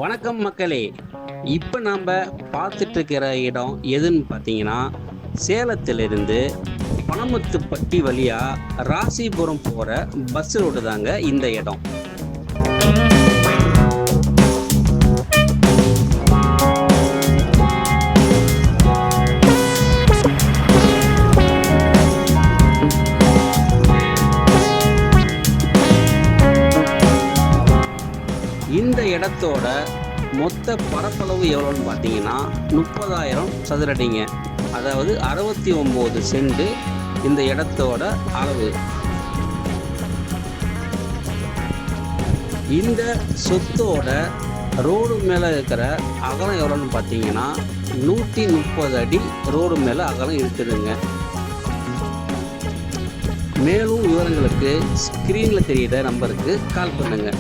வணக்கம் மக்களே. இப்போ நாம் பார்த்துட்டு இருக்கிற இடம் எதுன்னு பார்த்தீங்கன்னா, சேலத்திலிருந்து பனமத்துப்பட்டி வழியாக ராசிபுரம் போகிற பஸ் ரோடு தாங்க இந்த இடம். இந்த இடத்தோட மொத்த பரப்பளவு எவ்வளோன்னு பார்த்தீங்கன்னா 30,000 சதுரடிங்க. அதாவது 69 சென்ட் இந்த இடத்தோட அளவு. இந்த சொத்தோட ரோடு மேலே இருக்கிற அகலம் எவ்வளோன்னு பார்த்தீங்கன்னா 130 அடி ரோடு மேலே அகலம் இருக்குதுங்க. மேலும் விவரங்களுக்கு ஸ்க்ரீனில் தெரியிற நம்பருக்கு கால் பண்ணுங்கள்.